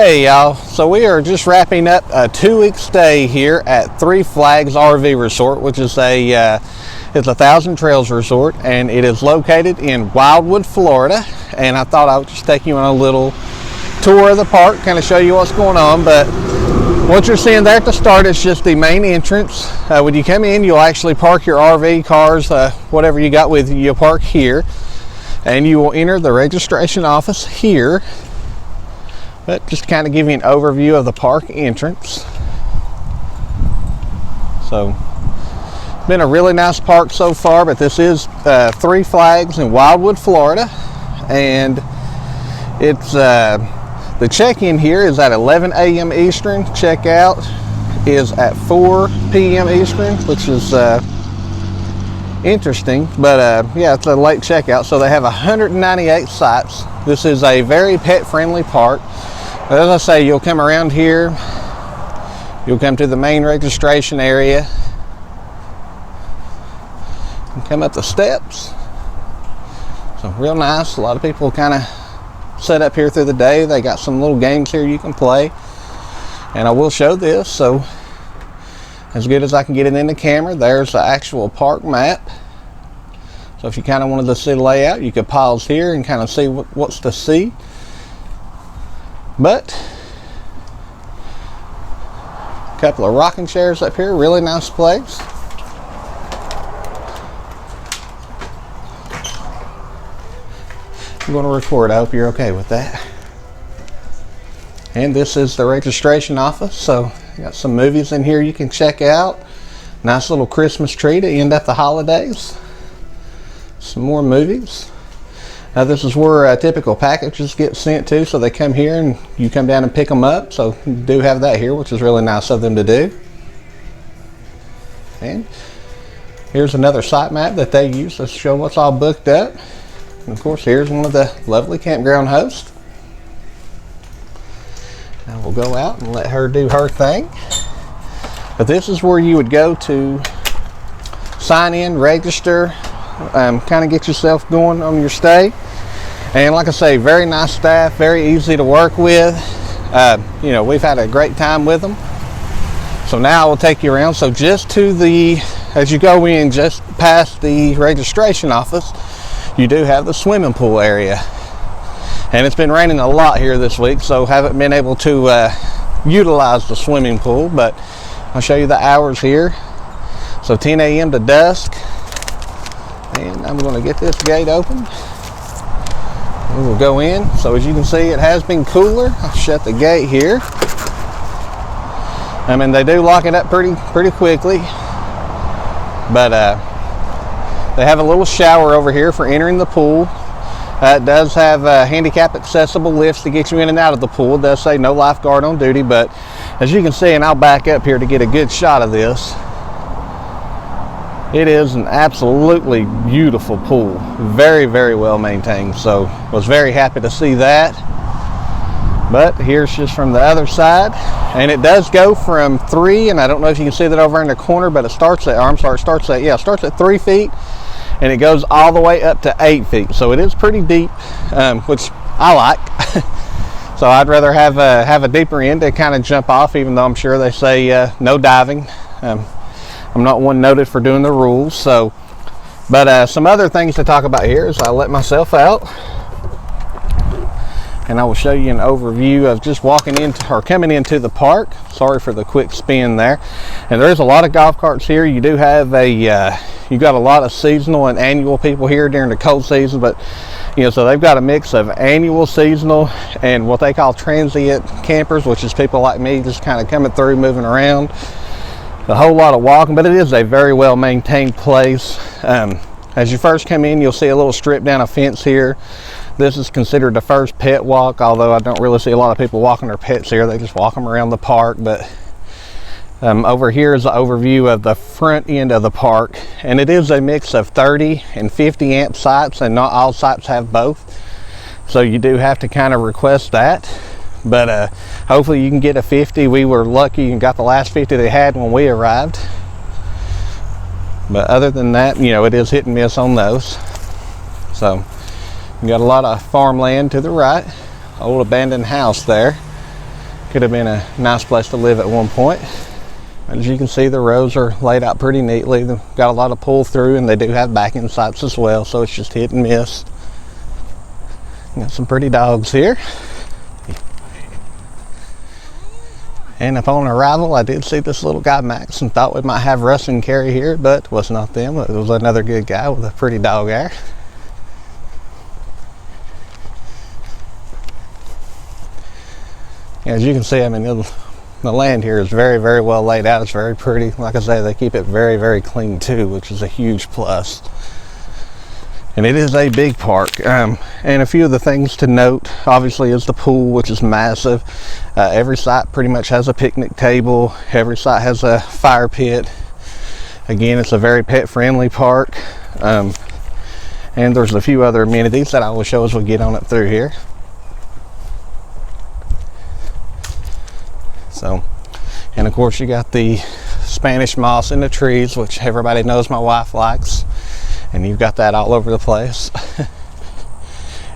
Hey y'all, so we are just wrapping up a 2-week stay here at Three Flags RV Resort, which is it's a Thousand Trails resort, and it is located in Wildwood, Florida. And I thought I would just take you on a little tour of the park, kind of show you what's going on. But what you're seeing there at the start is just the main entrance. When you come in, you'll actually park your RV, cars, whatever you got with you, you'll park here, and you will enter the registration office here. But just kind of give you an overview of the park entrance. So, been a really nice park so far, but this is Three Flags in Wildwood, Florida. And it's the check-in here is at 11 a.m. Eastern. Check-out is at 4 p.m. Eastern, which is interesting. But yeah, it's a late checkout. So they have 198 sites. This is a very pet-friendly park. As I say, you'll come around here, you'll come to the main registration area, and come up the steps. So real nice. A lot of people kind of set up here through the day. They got some little games here you can play, and I will show this. So as good as I can get it in the camera, there's the actual park map. So if you kind of wanted to see the layout, you could pause here and kind of see what's to see. But a couple of rocking chairs up here, really nice place. I'm going to record. I hope you're okay with that. And this is the registration office, so got some movies in here you can check out. Nice little Christmas tree to end up the holidays. Some more movies. Now this is where typical packages get sent to, so they come here and you come down and pick them up. So you do have that here, which is really nice of them to do. And here's another site map that they use to show what's all booked up. And of course, here's one of the lovely campground hosts. Now we'll go out and let her do her thing. But this is where you would go to sign in, register, kind of get yourself going on your stay. And like I say, very nice staff, very easy to work with. You know, we've had a great time with them. So now I will take you around. So just to the, as you go in, just past the registration office, you do have the swimming pool area. And it's been raining a lot here this week, so haven't been able to utilize the swimming pool, but I'll show you the hours here. So 10 a.m. to dusk. And I'm going to get this gate open. We will go in. So as you can see, it has been cooler. I'll shut the gate here. I mean, they do lock it up pretty quickly. But they have a little shower over here for entering the pool. It does have handicap accessible lifts to get you in and out of the pool. It does say no lifeguard on duty, but as you can see, and I'll back up here to get a good shot of this, it is an absolutely beautiful pool. Very, very well maintained. So was very happy to see that. But here's just from the other side. And it does go from 3, and I don't know if you can see that over in the corner, but it starts at, starts at 3 feet, and it goes all the way up to 8 feet. So it is pretty deep, which I like. So I'd rather have a deeper end to kind of jump off, even though I'm sure they say no diving. I'm not one noted for doing the rules. So, but some other things to talk about here is I'll let myself out, and I will show you an overview of just walking into or coming into the park. Sorry for the quick spin there. And there's a lot of golf carts here. You do have you got a lot of seasonal and annual people here during the cold season, but you know, so they've got a mix of annual, seasonal, and what they call transient campers, which is people like me just kind of coming through, moving around. A whole lot of walking, but it is a very well maintained place. As you first come in, you'll see a little strip down a fence here. This is considered the first pet walk, although I don't really see a lot of people walking their pets here. They just walk them around the park. But over here is the overview of the front end of the park, and it is a mix of 30 and 50 amp sites, and not all sites have both, so you do have to kind of request that. But hopefully you can get a 50. We were lucky and got the last 50 they had when we arrived. But other than that, you know, it is hit and miss on those. So you got a lot of farmland to the right, old abandoned house there. Could have been a nice place to live at one point. As you can see, the rows are laid out pretty neatly. They've got a lot of pull through, and they do have backing sights as well, so it's just hit and miss. Got some pretty dogs here. And upon arrival, I did see this little guy Max and thought we might have Russ and Carrie here, but it was not them. It was another good guy with a pretty dog there. As you can see, I mean, the land here is very, very well laid out. It's very pretty. Like I say, they keep it very, very clean too, which is a huge plus. And it is a big park. And a few of the things to note, obviously, is the pool, which is massive. Every site pretty much has a picnic table. Every site has a fire pit. Again, it's a very pet-friendly park. And there's a few other amenities that I will show as we get on it through here. So, and of course you got the Spanish moss in the trees, which everybody knows my wife likes, and you've got that all over the place.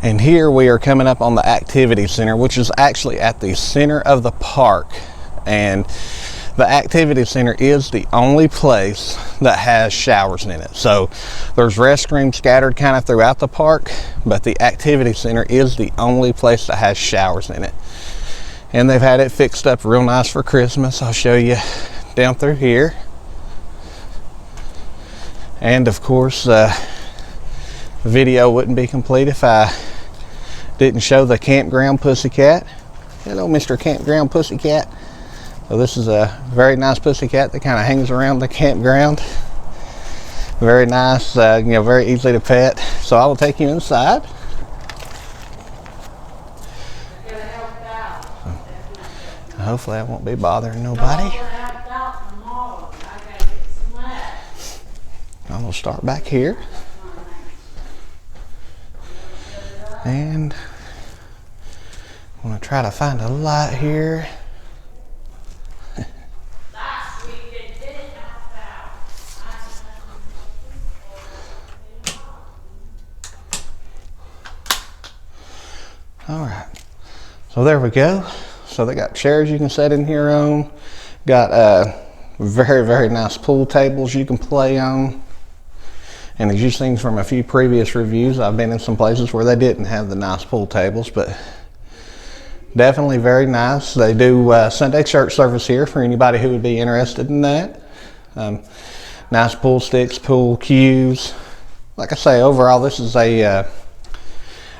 And here we are coming up on the activity center, which is actually at the center of the park. And the activity center is the only place that has showers in it. So there's restrooms scattered kind of throughout the park, but the activity center is the only place that has showers in it. And they've had it fixed up real nice for Christmas. I'll show you down through here. And of course, the video wouldn't be complete if I didn't show the Campground Pussycat. Hello, Mr. Campground Pussycat. So this is a very nice pussycat that kind of hangs around the campground. Very nice, very easy to pet. So I will take you inside. Hopefully I won't be bothering nobody. I'm going to start back here. And I'm going to try to find a light here. All right. So there we go. So they got chairs you can sit in here on. Got very, very nice pool tables you can play on. And as you've seen from a few previous reviews, I've been in some places where they didn't have the nice pool tables, but definitely very nice. They do Sunday church service here for anybody who would be interested in that. Nice pool sticks, pool cues. Like I say, overall, this is a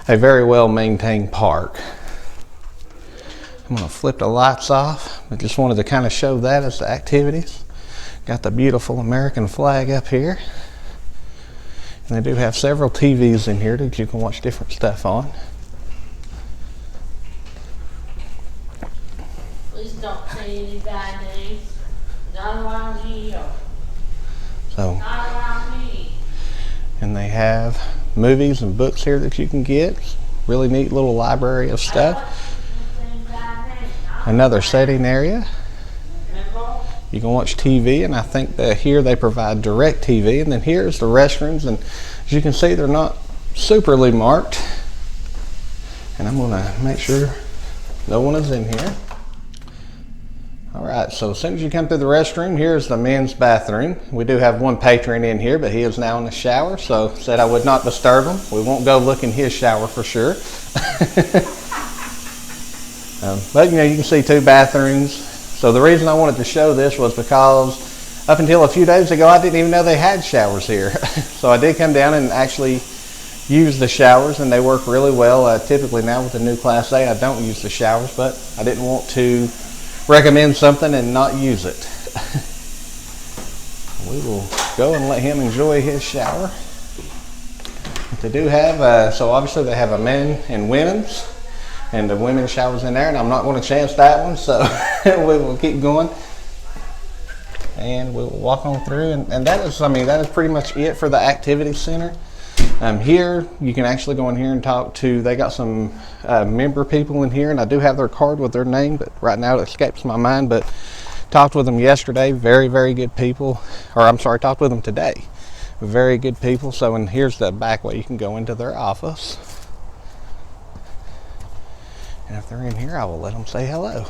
very well maintained park. I'm going to flip the lights off. I just wanted to kind of show that as the activities. Got the beautiful American flag up here. And they do have several TVs in here that you can watch different stuff on. Please don't say any bad names. Not around me. So, Not around me. And they have movies and books here that you can get. Really neat little library of stuff. Another setting area. You can watch TV, and I think that here they provide direct TV. And then here's the restrooms, and as you can see, they're not superly marked. And I'm going to make sure no one is in here. All right, so as soon as you come through the restroom, here's the men's bathroom. We do have one patron in here, but he is now in the shower, so said I would not disturb him. We won't go look in his shower for sure. But you can see two bathrooms. So the reason I wanted to show this was because up until a few days ago, I didn't even know they had showers here. So I did come down and actually use the showers, and they work really well. Typically now with the new Class A, I don't use the showers, but I didn't want to recommend something and not use it. We will go and let him enjoy his shower. They do have, so obviously they have a men and women's. And the women's shower's in there, and I'm not going to chance that one, so we will keep going. And we'll walk on through, and that is, that is pretty much it for the activity center. Here, you can actually go in here and talk to, they got some member people in here, and I do have their card with their name, but right now it escapes my mind, but talked with them yesterday, very, very good people, or I'm sorry, talked with them today. Very good people, so and here's the back way you can go into their office. And if they're in here, I will let them say hello.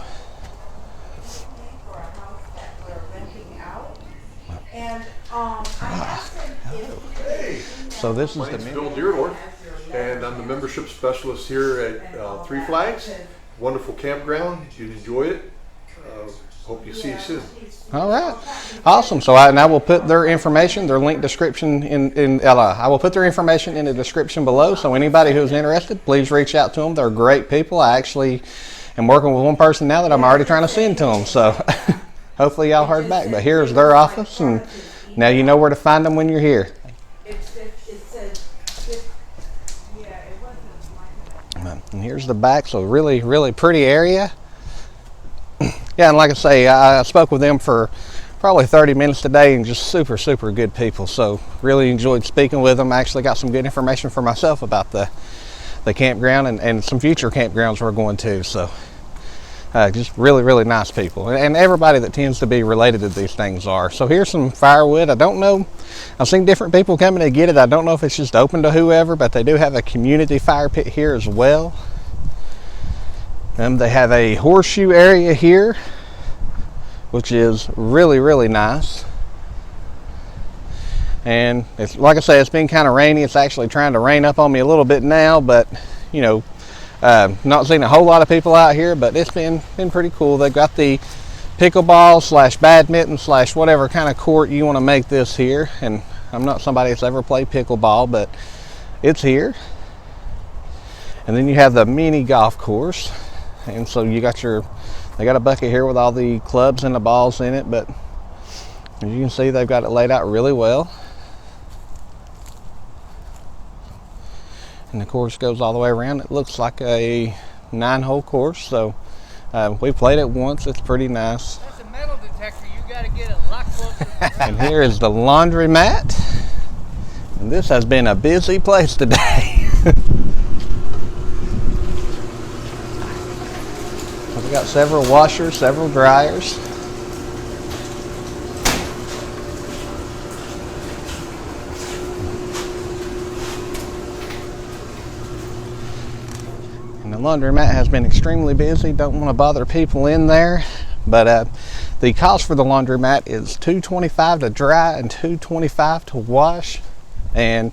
So this is My the name's menu. Bill Deardorff, and I'm the membership specialist here at Three Flags. Wonderful campground. You'd enjoy it. Hope you see you soon. All right, awesome. So I will put their information, their link description I will put their information in the description below. So anybody who's interested, please reach out to them. They're great people. I actually am working with one person now that I'm already trying to send to them. So hopefully y'all heard back. But here's their office, and now you know where to find them when you're here. And here's the back. So really, really pretty area. Yeah, and like I say, I spoke with them for probably 30 minutes today, and just super, super good people. So really enjoyed speaking with them. I actually got some good information for myself about the campground and some future campgrounds we're going to. So just really, really nice people. And everybody that tends to be related to these things are. So here's some firewood. I don't know. I've seen different people coming to get it. I don't know if it's just open to whoever, but they do have a community fire pit here as well. They have a horseshoe area here, which is really, really nice. And it's like I say, it's been kind of rainy. It's actually trying to rain up on me a little bit now, but you know, not seeing a whole lot of people out here, but it's been pretty cool. They've got the pickleball / badminton / whatever kind of court you want to make this here. And I'm not somebody that's ever played pickleball, but it's here. And then you have the mini golf course. And so you got they got a bucket here with all the clubs and the balls in it, but as you can see, they've got it laid out really well. And the course goes all the way around. It looks like a 9-hole course, so we played it once. It's pretty nice. That's a metal detector. You got to get a lot closer. And here is the laundromat. And this has been a busy place today. We've got several washers, several dryers. And the laundromat has been extremely busy. Don't want to bother people in there. But the cost for the laundromat is $225 to dry and $225 to wash. And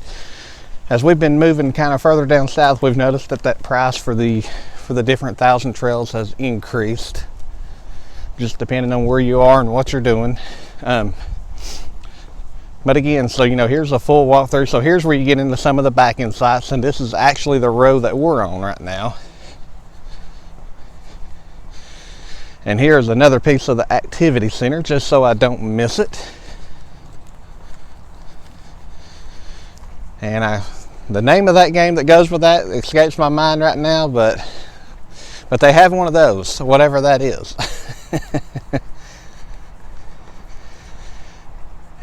as we've been moving kind of further down south, we've noticed that price for the different thousand trails has increased, just depending on where you are and what you're doing. But again, so you know, here's a full walkthrough. So here's where you get into some of the back end sites, and this is actually the row that we're on right now. And here's another piece of the activity center, just so I don't miss it. And the name of that game that goes with that escapes my mind right now, but they have one of those, whatever that is.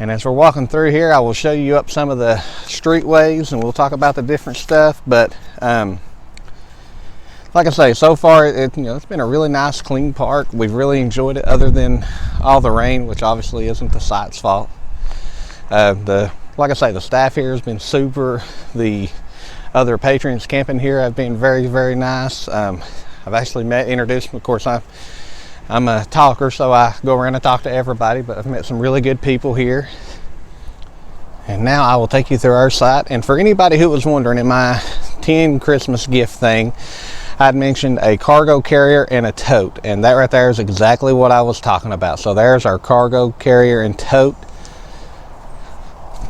And as we're walking through here, I will show you up some of the streetways, and we'll talk about the different stuff. But like I say, so far it's been a really nice, clean park. We've really enjoyed it, other than all the rain, which obviously isn't the site's fault. Like I say, the staff here has been super. The other patrons camping here have been very, very nice. I've actually introduced, of course, I'm a talker, so I go around and talk to everybody, but I've met some really good people here. And now I will take you through our site. And for anybody who was wondering, in my 10 Christmas gift thing, I'd mentioned a cargo carrier and a tote, and that right there is exactly what I was talking about. So there's our cargo carrier and tote.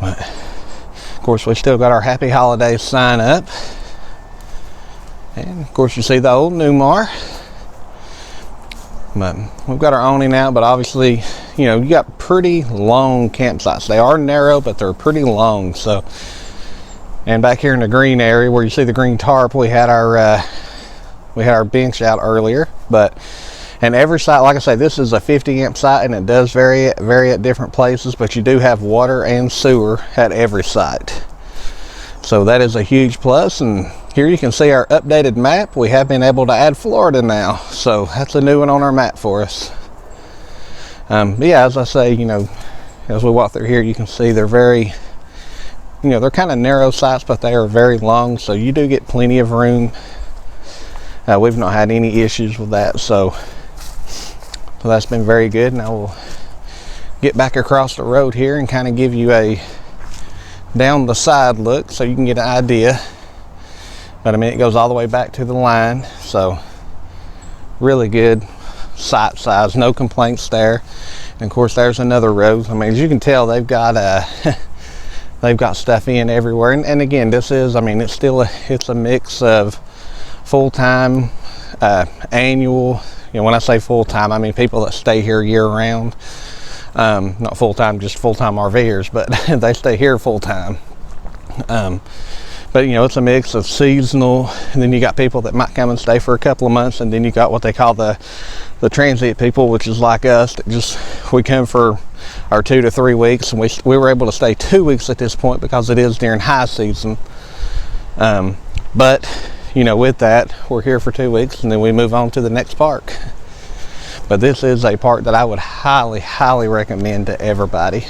But of course, we still got our Happy Holidays sign up. And of course, you see the old Newmar. But we've got our awning out, but obviously, you got pretty long campsites. They are narrow, but they're pretty long. So, and back here in the green area where you see the green tarp, we had our bench out earlier. And every site, like I say, this is a 50 amp site, and it does vary at different places, but you do have water and sewer at every site. So that is a huge plus. And here you can see our updated map. We have been able to add Florida now, so that's a new one on our map for us. But yeah, as I say, as we walk through here, you can see they're very, they're kind of narrow sites, but they are very long, so you do get plenty of room. We've not had any issues with that, so that's been very good. Now we'll get back across the road here and kind of give you a down the side look so you can get an idea. But I mean, it goes all the way back to the line, so really good sight size, no complaints there. And of course there's another road. I mean, as you can tell, they've got they've got stuff in everywhere. And again, this is, I mean, it's a mix of full-time, annual. You know, when I say full-time, I mean people that stay here year-round. Not full-time, just full-time RVers, but they stay here full-time. But you know, it's a mix of seasonal, and then you got people that might come and stay for a couple of months, and then you got what they call the transient people, which is like us, that we come for our 2 to 3 weeks, and we were able to stay 2 weeks at this point because it is during high season. But you know, with that, we're here for 2 weeks, and then we move on to the next park. But this is a park that I would highly recommend to everybody.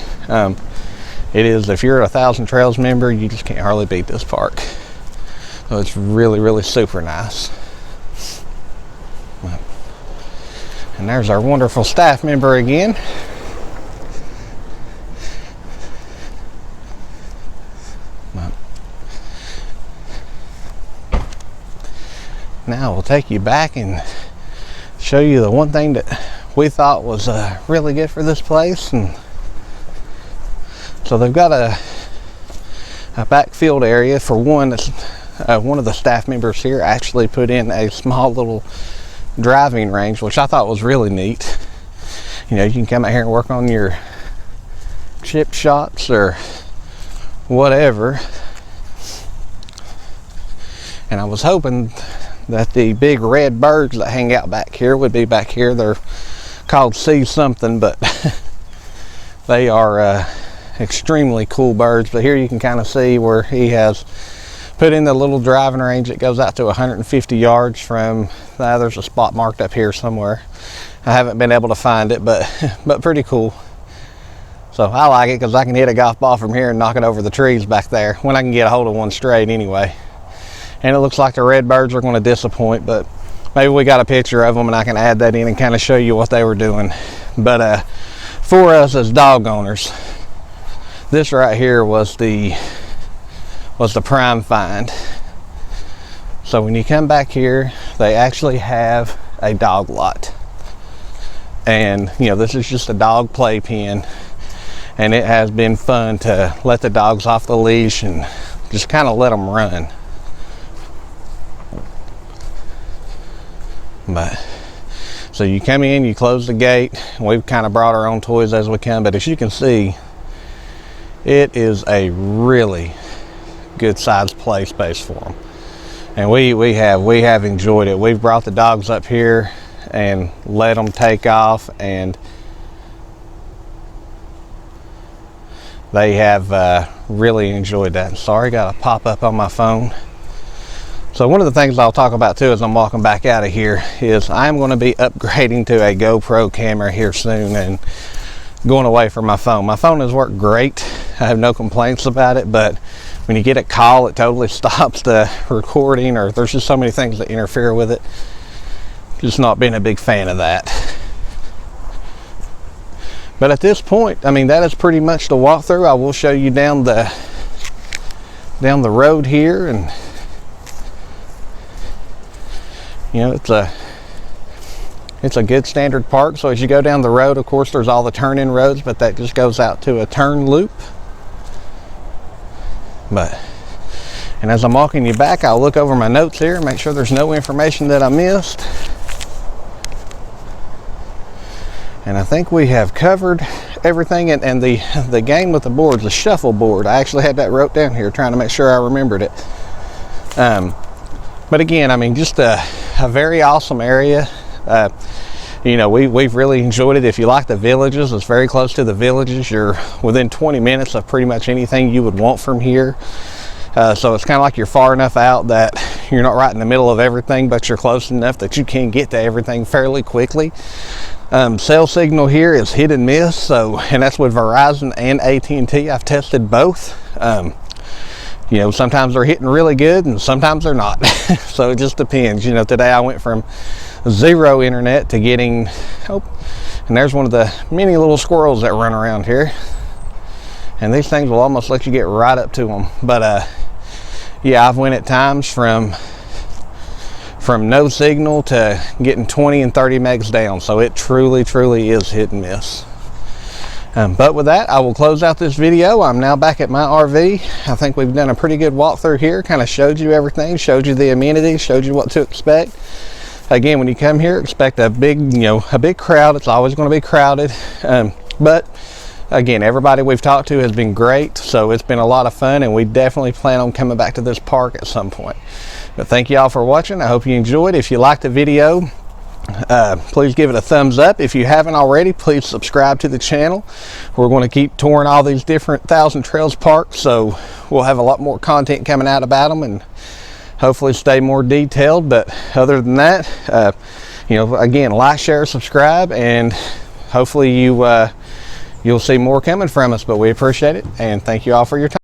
It is, if you're a Thousand Trails member, you just can't hardly beat this park. So it's really super nice. And there's our wonderful staff member again. Now we'll take you back and show you the one thing that we thought was really good for this place. And so they've got a backfield area. For one, one of the staff members here actually put in a small little driving range, which I thought was really neat. You know, you can come out here and work on your chip shots or whatever. And I was hoping that the big red birds that hang out back here would be back here. They're called sea something, but they are extremely cool birds. But here you can kind of see where he has put in the little driving range. It goes out to 150 yards from there's a spot marked up here somewhere. I haven't been able to find it, but pretty cool. So I like it because I can hit a golf ball from here and knock it over the trees back there when I can get a hold of one straight anyway. And it looks like the red birds are going to disappoint, but maybe we got a picture of them and I can add that in and kind of show you what they were doing. But for us as dog owners, this right here was the prime find. So when you come back here, they actually have a dog lot. And you know, this is just a dog play pen, and it has been fun to let the dogs off the leash and just kind of let them run. But so you come in, you close the gate, and we've kind of brought our own toys as we come, but as you can see, it is a really good sized play space for them. And we have enjoyed it. We've brought the dogs up here and let them take off, and they have really enjoyed that. Sorry, got a pop-up on my phone. So one of the things I'll talk about too as I'm walking back out of here is I'm going to be upgrading to a GoPro camera here soon and going away from my phone. My phone has worked great. I have no complaints about it, but when you get a call, it totally stops the recording, or there's just so many things that interfere with it. Just not being a big fan of that. But at this point, I mean, that is pretty much the walkthrough. I will show you down the road here, and you know, it's a good standard park. So as you go down the road, of course, there's all the turn-in roads, but that just goes out to a turn loop. And as I'm walking you back, I'll look over my notes here and make sure there's no information that I missed. And I think we have covered everything. And the game with the boards, the shuffle board, I actually had that wrote down here trying to make sure I remembered it. But again, I mean, just a very awesome area. You know, we've really enjoyed it. If you like the villages, it's very close to the villages. You're within 20 minutes of pretty much anything you would want from here. So it's kind of like you're far enough out that you're not right in the middle of everything, but you're close enough that you can get to everything fairly quickly. Cell signal here is hit and miss, so, and that's with Verizon and AT&T. I've tested both. You know, sometimes they're hitting really good and sometimes they're not. So it just depends. You know, today I went from 0 internet to getting And there's one of the many little squirrels that run around here. And these things will almost let you get right up to them. But yeah, I've went at times from no signal to getting 20 and 30 megs down. So it truly is hit and miss. But with that, I will close out this video. I'm now back at my RV. I think we've done a pretty good walkthrough here. Kind of showed you everything, showed you the amenities, showed you what to expect. Again, when you come here, expect a big, a big crowd. It's always going to be crowded. But again, everybody we've talked to has been great. So it's been a lot of fun, and we definitely plan on coming back to this park at some point. But thank you all for watching. I hope you enjoyed. If you liked the video, please give it a thumbs up. If you haven't already, please subscribe to the channel. We're going to keep touring all these different Thousand Trails parks, so we'll have a lot more content coming out about them and hopefully stay more detailed. But other than that, again, like, share, subscribe, and hopefully you'll see more coming from us. But we appreciate it, and thank you all for your time.